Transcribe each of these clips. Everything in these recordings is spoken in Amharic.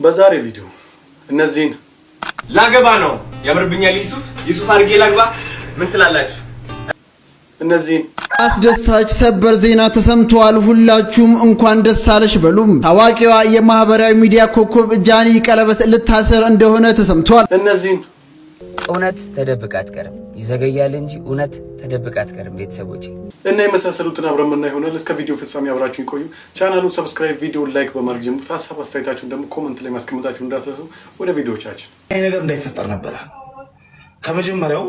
በዛሬ ቪዲዮ እነዚህን ላገባ ነው ያምርብኛል ዩሱፍ አድርጌ ላግባ ምን ትላላችሁ? እነዚህን አስደሳች ሰበር ዜና ተሰምቷል። ሁላችሁም እንኳን ደስ አለሽ በሉም። ታዋቂዋ የማህበራዊ ሚዲያ ኮከብ ጃኒ ቀለበት ልታሰር እንደሆነ ተሰምቷል። እነዚህን እውነት ተደብቃ አትቀርም፣ ይዘገያል እንጂ እውነት ተደብቃ አትቀርም። ቤተሰቦቼ እና የመሳሰሉትን አብረን እና ይሆናል። እስከ ቪዲዮ ፍጻሜ አብራችሁን ቆዩ። ቻናሉን ሰብስክራይብ፣ ቪዲዮ ላይክ በማድረግ ጀምሩት። ሐሳብ አስተያየታችሁን ደግሞ ኮሜንት ላይ ማስቀመጣችሁን እንዳትረሱ። ወደ ቪዲዮቻችን ይሄ ነገር እንዳይፈጠር ነበር ከመጀመሪያው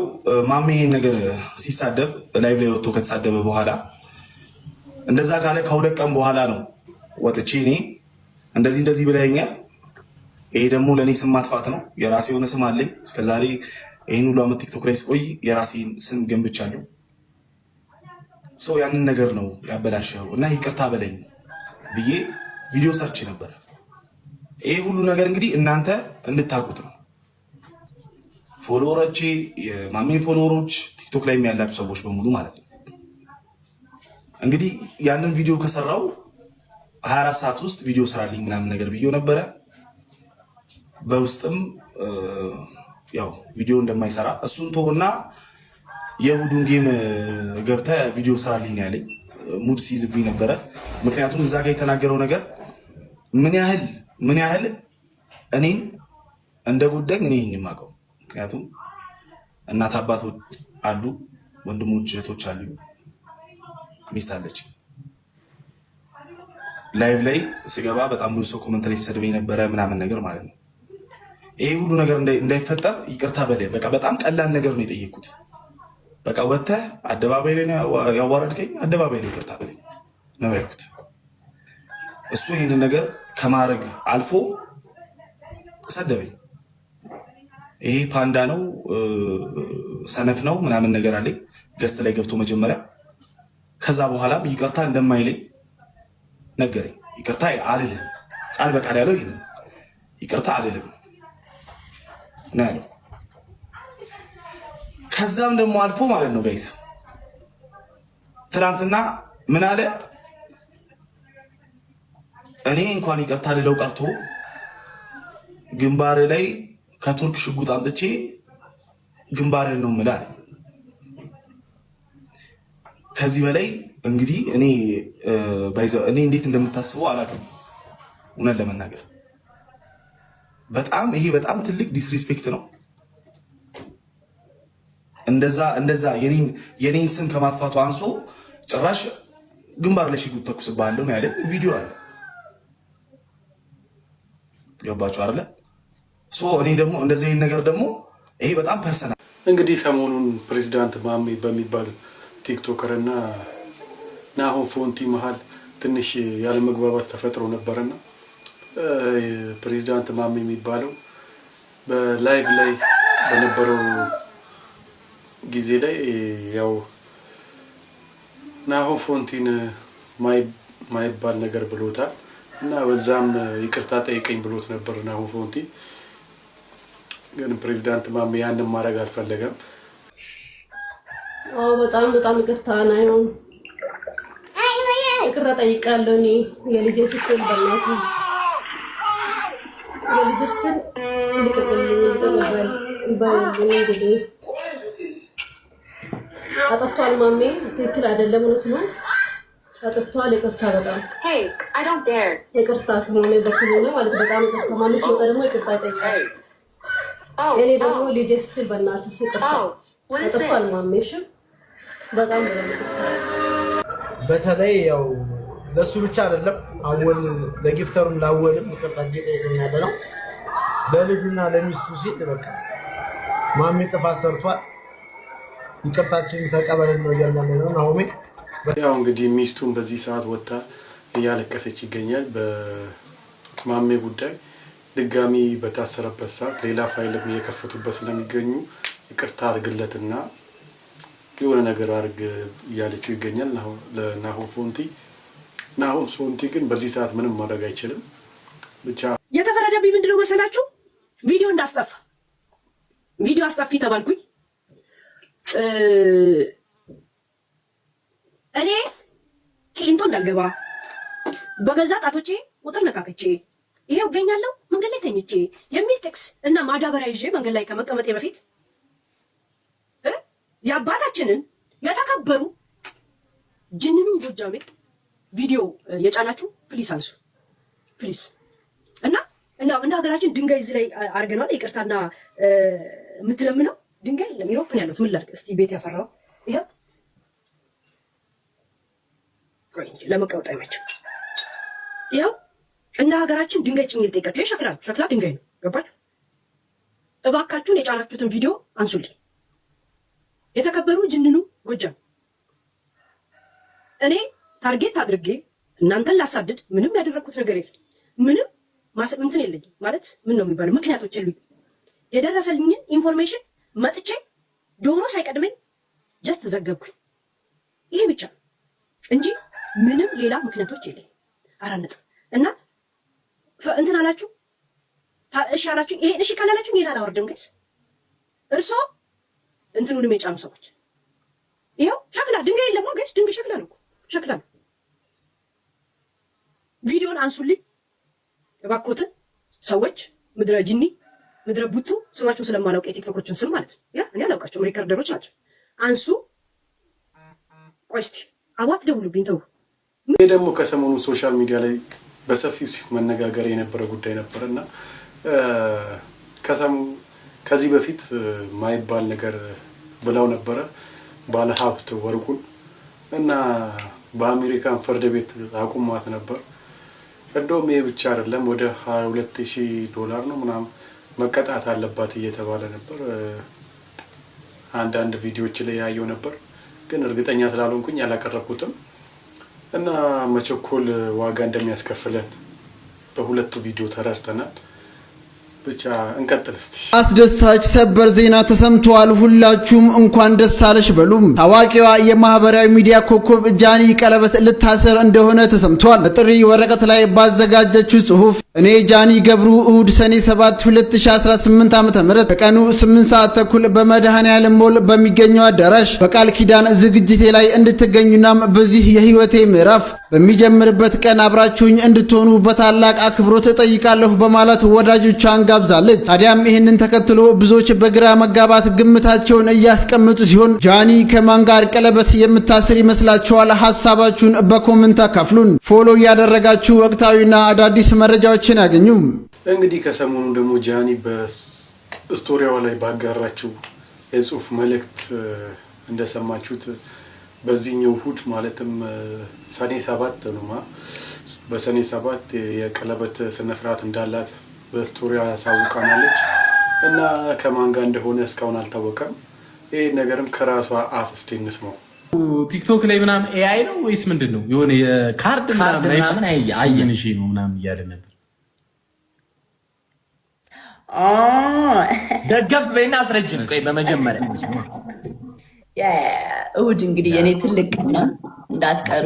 ማሜ ይሄን ነገር ሲሳደብ ላይቭ ላይ ወጥቶ ከተሳደበ በኋላ እንደዛ ካለ ከሁለት ቀን በኋላ ነው ወጥቼ እኔ እንደዚህ ብለኸኛል፣ ይሄ ደግሞ ለኔ ስም ማጥፋት ነው፣ የራሴ የሆነ ስም አለኝ፣ እስከዛሬ ይሄን ሁሉ አመት ቲክቶክ ላይ ስቆይ የራሴን ስም ገንብቻለሁ፣ ያንን ነገር ነው ያበላሸው እና ይቅርታ በለኝ ብዬ ቪዲዮ ሰርች ነበር። ይሄ ሁሉ ነገር እንግዲህ እናንተ እንድታቁት ነው። ፎሎወሮቼ የማሜን ፎሎወሮች ቲክቶክ ላይ ያላችሁ ሰዎች በሙሉ ማለት ነው። እንግዲህ ያንን ቪዲዮ ከሰራው 24 ሰዓት ውስጥ ቪዲዮ ስራልኝ ምናምን ነገር ብዬው ነበረ። በውስጥም ያው ቪዲዮ እንደማይሰራ እሱን ተውና የሁዱን ጌም ገብተህ ቪዲዮ ስራልኝ ያለኝ ሙድ ሲይዝብኝ ነበረ። ምክንያቱም እዛ ጋር የተናገረው ነገር ምን ያህል እኔን እንደጎዳኝ እኔ የማውቀው። ምክንያቱም እናት አባቶች አሉ፣ ወንድሞች እህቶች አሉ፣ ሚስት አለች። ላይቭ ላይ ስገባ በጣም ብዙ ሰው ኮሜንት ላይ ሲሰድበኝ ነበረ ምናምን ነገር ማለት ነው። ይሄ ሁሉ ነገር እንዳይፈጠር ይቅርታ በለኝ። በቃ በጣም ቀላል ነገር ነው የጠየኩት። በቃ ወጥተህ አደባባይ ላይ ያዋረድከኝ፣ አደባባይ ላይ ይቅርታ በለኝ ነው ያልኩት። እሱ ይሄንን ነገር ከማድረግ አልፎ ሰደበኝ። ይሄ ፓንዳ ነው ሰነፍ ነው ምናምን ነገር አለኝ ገስት ላይ ገብቶ መጀመሪያ። ከዛ በኋላም ይቅርታ እንደማይለኝ ነገረኝ። ይቅርታ አልልም፣ ቃል በቃል ያለው ይሄን ይቅርታ አልልም ነው ያለው። ከዛም ደግሞ አልፎ ማለት ነው ጋይስ ትናንትና ምን አለ? እኔ እንኳን ይቅርታ ልለው ቀርቶ ግንባር ላይ ከቱርክ ሽጉጥ አምጥቼ ግንባርህን ነው የምልህ አለ። ከዚህ በላይ እንግዲህ እኔ እንዴት እንደምታስበው አላውቅም። እውነት ለመናገር ይሄ በጣም ትልቅ ዲስሪስፔክት ነው። እንደዛ የኔን ስም ከማጥፋቱ አንሶ ጭራሽ ግንባር ላይ ሽጉጥ ተኩስብሃለሁ ነው ያለኝ። ቪዲዮ አለ። ገባችሁ አይደለ? እኔ ደግሞ እንደዚህ ነገር ደግሞ ይሄ በጣም ፐርሰናል። እንግዲህ ሰሞኑን ፕሬዚዳንት ማሜ በሚባል ቲክቶከር እና ናሆም ፎንቲ መሃል ትንሽ ያለመግባባት ተፈጥሮ ነበርና ፕሬዚዳንት ማሜ የሚባለው በላይቭ ላይ በነበረው ጊዜ ላይ ያው ናሆም ፎንቲን ማይባል ነገር ብሎታል እና በዛም ይቅርታ ጠይቀኝ ብሎት ነበር ናሆም ፎንቲ። ግን ፕሬዚዳንት ማሜ ያንን ማድረግ አልፈለገም። በጣም ይቅርታ ነው። ይቅርታ ጠይቃለሁ። እኔ የልጄ ስትል በእናቱ የልጄ ስትል ልቀቅልኝ እንግዲህ አጥፍቷል። ማሜ ትክክል አይደለም፣ እውነት ነው አጥፍቷል። ይቅርታ በጣም ይቅርታ ከሆነ በኩል ነው ማለት በጣም ይቅርታ። ማሜ ሲወጣ ደግሞ ይቅርታ ይጠይቃል። እኔ ደግሞ ልጄ ስትል በእናትሽ ይቅርታ አጥፍቷል ማሜ። እሺ በጣም በተለይ ያው ለሱ ብቻ አይደለም አወል ለጊፍተሩም ላወልም ይቅርታ እየጠየቀኝ ነው። ለልጁና ለሚስቱ ሲል በቃ ማሜ ጥፋት ሰርቷል፣ ይቅርታችን ተቀበልን ነው ያለው ነው ናሆሜ። ያው እንግዲህ ሚስቱን በዚህ ሰዓት ወጣ እያለቀሰች ይገኛል በማሜ ጉዳይ። ድጋሚ በታሰረበት ሰዓት ሌላ ፋይልም እየከፈቱበት ስለሚገኙ ይቅርታ አድርግለትና የሆነ ነገር አድርግ እያለችው ይገኛል ለናሆም ፎንቲ። ናሆም ፎንቲ ግን በዚህ ሰዓት ምንም ማድረግ አይችልም። ብቻ የተፈረደብኝ ምንድነው መሰላችሁ? ቪዲዮ እንዳስጠፋ ቪዲዮ አስጠፊ ተባልኩኝ። እኔ ቂሊንጦ እንዳልገባ በገዛ ጣቶቼ ቁጥር ነካክቼ ይሄው እገኛለሁ መንገድ ላይ ተኝቼ የሚል ጥቅስ እና ማዳበሪያ ይዤ መንገድ ላይ ከመቀመጤ በፊት የአባታችንን የተከበሩ ጅንኑ ጎጃሜ ቪዲዮ የጫናችሁ ፕሊስ አንሱ ፕሊስ። እና እንደ ሀገራችን ድንጋይ እዚህ ላይ አድርገናል። ይቅርታና የምትለምነው ድንጋይ የለም። ኢሮፕን ያሉት ምን ላድርግ እስቲ ቤት ያፈራው ይሄ ቆይ ለመቀመጥ አይመችም። ይሄው እንደ ሀገራችን ድንጋይ ጭኝ ልጠይቃችሁ። ይሄ ሸክላ ድንጋይ ነው። ገባችሁ? እባካችሁን የጫናችሁትን ቪዲዮ አንሱልኝ። የተከበሩ ጅንኑ ጎጃም እኔ ታርጌት አድርጌ እናንተን ላሳድድ ምንም ያደረኩት ነገር የለም። ምንም እንትን የለኝም ማለት ምን ነው የሚባለው ምክንያቶች የሉኝ። የደረሰልኝን ኢንፎርሜሽን መጥቼ ዶሮ ሳይቀድመኝ ጀስት ዘገብኩኝ። ይሄ ብቻ እንጂ ምንም ሌላ ምክንያቶች የለኝም። አራነጥ እና እንትን አላችሁ እሺ አላችሁ። ይሄ እሺ ካላላችሁ ይሄን አላወርድም ጋይስ። እርሶ እንትኑንም የጫኑ ሰዎች ይሄው ሸክላ ድንጋይ የለም ጋይስ። ድንጋይ ሸክላ ነው፣ ሸክላ ነው። ቪዲዮን አንሱልኝ እባክዎትን ሰዎች። ምድረ ጂኒ ምድረ ቡቱ ስማችሁን ስለማላውቅ የቲክቶኮችን ስም ማለት ያ እኔ አላውቃቸውም፣ ሪከርደሮች ናቸው። አንሱ። ቆይ እስቲ አዋት ደውሉብኝ ተው። ይሄ ደግሞ ከሰሞኑ ሶሻል ሚዲያ ላይ በሰፊው መነጋገር የነበረ ጉዳይ ነበርና ከዚህ በፊት ማይባል ነገር ብለው ነበረ ባለ ሀብት ወርቁን እና በአሜሪካን ፍርድ ቤት አቁሟት ነበር። እንደውም ይሄ ብቻ አይደለም ወደ $22,000 ነው ምናምን መቀጣት አለባት እየተባለ ነበር። አንዳንድ ቪዲዮዎች ላይ ያየው ነበር፣ ግን እርግጠኛ ስላልሆንኩኝ ያላቀረብኩትም እና መቸኮል ዋጋ እንደሚያስከፍለን በሁለቱ ቪዲዮ ተረድተናል። ብቻ እንቀጥል እስቲ። አስደሳች ሰበር ዜና ተሰምቷል። ሁላችሁም እንኳን ደስ አለሽ በሉም። ታዋቂዋ የማህበራዊ ሚዲያ ኮከብ ጃኒ ቀለበት ልታሰር እንደሆነ ተሰምቷል። በጥሪ ወረቀት ላይ ባዘጋጀችው ጽሁፍ እኔ ጃኒ ገብሩ እሁድ ሰኔ 7 2018 ዓ.ም ከቀኑ 8 ሰዓት ተኩል በመድኃኔዓለም ሞል በሚገኘው አዳራሽ በቃል ኪዳን ዝግጅቴ ላይ እንድትገኙናም በዚህ የህይወቴ ምዕራፍ በሚጀምርበት ቀን አብራችሁኝ እንድትሆኑ በታላቅ አክብሮት እጠይቃለሁ በማለት ወዳጆቿን ጋብዛለች። ታዲያም ይህንን ተከትሎ ብዙዎች በግራ መጋባት ግምታቸውን እያስቀመጡ ሲሆን ጃኒ ከማን ጋር ቀለበት የምታስር ይመስላችኋል? ሐሳባችሁን በኮሜንት አካፍሉን። ፎሎ ያደረጋችሁ ወቅታዊና አዳዲስ መረጃዎችን ያገኙ። እንግዲህ ከሰሞኑ ደግሞ ጃኒ በስቶሪያዋ ላይ ባጋራችው የጽሁፍ መልእክት እንደሰማችሁት በዚህኛው እሁድ ማለትም ሰኔ 7 ነው በሰኔ 7 የቀለበት ስነ ስርዓት እንዳላት በስቶሪያ ያሳውቃናለች እና ከማን ጋር እንደሆነ እስካሁን አልታወቀም። ይሄ ነገርም ከራሷ አፍ እስቲ እንስማው። ቲክቶክ ላይ ምናምን ኤአይ ነው ወይስ ምንድነው? የሆነ የካርድ ምናምን አየንሽ ነው ምናምን እያለ ነበር። ደገፍ በይና አስረጅን። ቆይ በመጀመሪያ እሁድ እንግዲህ የኔ ትልቅ ነው እንዳትቀሩ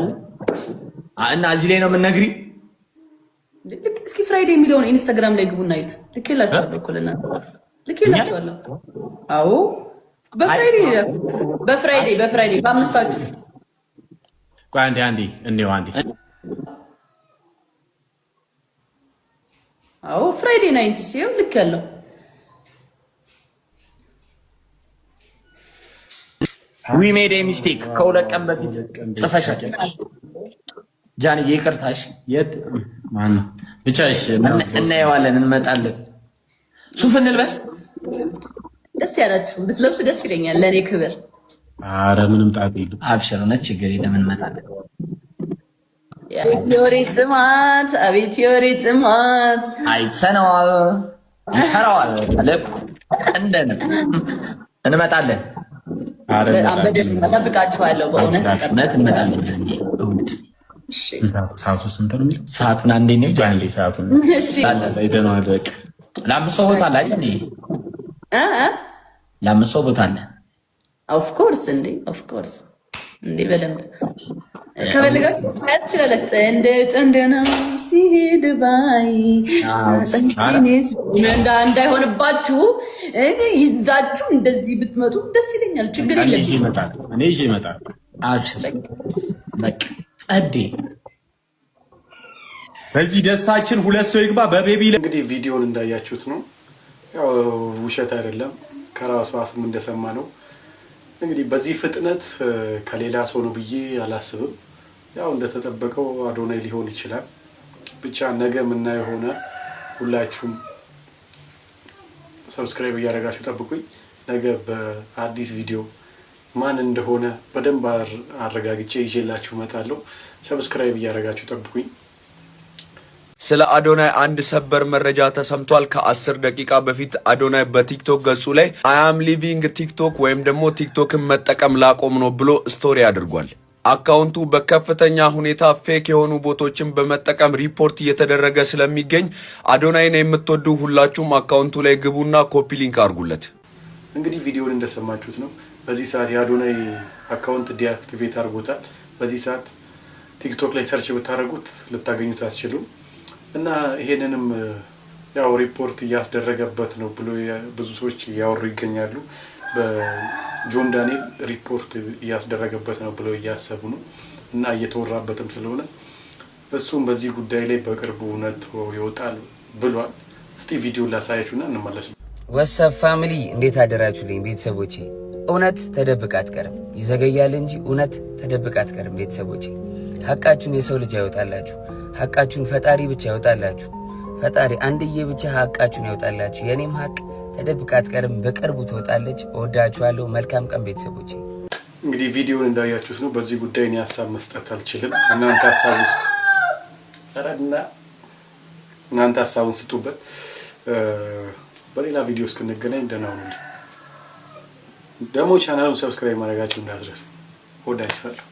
እና እዚህ ላይ ነው የምንነግሪ። እስኪ ፍራይዴ የሚለውን ኢንስታግራም ላይ ግቡና እዩት። ልኬላችኋለሁ እኮ ለእናንተ ልኬላችኋለሁ። አዎ በፍራይዴ በአምስታችሁ። ቆይ አንዴ እንየው አንዴ። አዎ ፍራይዴ 90 ሲው ልክ ያለው ዊ ሜድ ኤ ሚስቴክ ከሁለት ቀን በፊት ጽፈሻል። ጃኒ ይቅርታሽ። የት ማን ብቻሽ እናየዋለን፣ እንመጣለን። ሱፍ እንልበስ። ደስ ያላችሁ ብትለብሱ ደስ ይለኛል፣ ለኔ ክብር። አረ ምንም ጣጣ የለም። አብሽር፣ ነው ችግር የለም፣ እንመጣለን። አቤት የወሬ ጥማት አይተነዋል፣ ይሰራዋል። ልብ እንደነ እንመጣለን። በጣም በደስታ እጠብቃችኋለሁ። በእውነት እንመጣለን። እሑድ ሰዓቱ ስንት ነው የሚለው? ሰዓቱን አንዴ ነው ጃኒ ሰዓቱን። እሺ ለአምስት ሰው ቦታ አለ አይደል? ለአምስት ሰው ቦታ አለ። ኦፍ ኮርስ እንዴ በደንብ ከፈለጋችሁ ትችላለች። ጥንድ ነው ሲሄድ ባይ እንዳይሆንባችሁ ይዛችሁ እንደዚህ ብትመጡ ደስ ይለኛል። ችግር የለም። እኔ ይዤ እመጣለሁ። በቃ ጸዴ በዚህ ደስታችን ሁለት ሰው ይግባ በቤቢ እንግዲህ ቪዲዮን እንዳያችሁት ነው። ያው ውሸት አይደለም ከራሱ አፍም እንደሰማ ነው። እንግዲህ በዚህ ፍጥነት ከሌላ ሰው ነው ብዬ አላስብም። ያው እንደተጠበቀው አዶናይ ሊሆን ይችላል። ብቻ ነገ ምን የሆነ ሁላችሁም ሰብስክራይብ እያደረጋችሁ ጠብቁኝ። ነገ በአዲስ ቪዲዮ ማን እንደሆነ በደንብ አረጋግጬ ይዤላችሁ እመጣለሁ። ሰብስክራይብ እያደረጋችሁ ጠብቁኝ። ስለ አዶናይ አንድ ሰበር መረጃ ተሰምቷል። ከ10 ደቂቃ በፊት አዶናይ በቲክቶክ ገጹ ላይ አይ አም ሊቪንግ ቲክቶክ ወይም ደግሞ ቲክቶክን መጠቀም ላቆም ነው ብሎ ስቶሪ አድርጓል። አካውንቱ በከፍተኛ ሁኔታ ፌክ የሆኑ ቦቶችን በመጠቀም ሪፖርት እየተደረገ ስለሚገኝ አዶናይን የምትወዱ ሁላችሁም አካውንቱ ላይ ግቡና ኮፒ ሊንክ አድርጉለት። እንግዲህ ቪዲዮውን እንደሰማችሁት ነው። በዚህ ሰዓት የአዶናይ አካውንት ዲአክቲቬት አድርጎታል። በዚህ ሰዓት ቲክቶክ ላይ ሰርች ብታደርጉት ልታገኙት አትችሉም። እና ይሄንንም ያው ሪፖርት እያስደረገበት ነው ብሎ ብዙ ሰዎች ያወሩ ይገኛሉ። በጆን ዳንኤል ሪፖርት እያስደረገበት ነው ብለው እያሰቡ ነው እና እየተወራበትም ስለሆነ እሱም በዚህ ጉዳይ ላይ በቅርቡ እውነት ይወጣል ብሏል። እስቲ ቪዲዮ ላሳያችሁና እንመለስ። ወሰብ ፋሚሊ እንዴት አደራችሁልኝ ቤተሰቦቼ? እውነት ተደብቃ አትቀርም፣ ይዘገያል እንጂ እውነት ተደብቃ አትቀርም ቤተሰቦቼ። ሐቃችሁን የሰው ልጅ ያወጣላችሁ፣ ሐቃችሁን ፈጣሪ ብቻ ያወጣላችሁ። ፈጣሪ አንድዬ ብቻ ሐቃችሁን ያወጣላችሁ። የኔም ሐቅ ተደብቃ አትቀርም፣ በቅርቡ ትወጣለች። እወዳችኋለሁ። መልካም ቀን ቤተሰቦቼ። እንግዲህ ቪዲዮውን እንዳያችሁት ነው። በዚህ ጉዳይ እኔ ሀሳብ መስጠት አልችልም። እናንተ ሀሳቡን ስጡበት። በሌላ ቪዲዮ እስክንገናኝ ደህና ሁኑ። ደግሞ ቻናሉን ሰብስክራይብ ማድረጋችሁ እንዳትረሱ። እወዳችኋለሁ።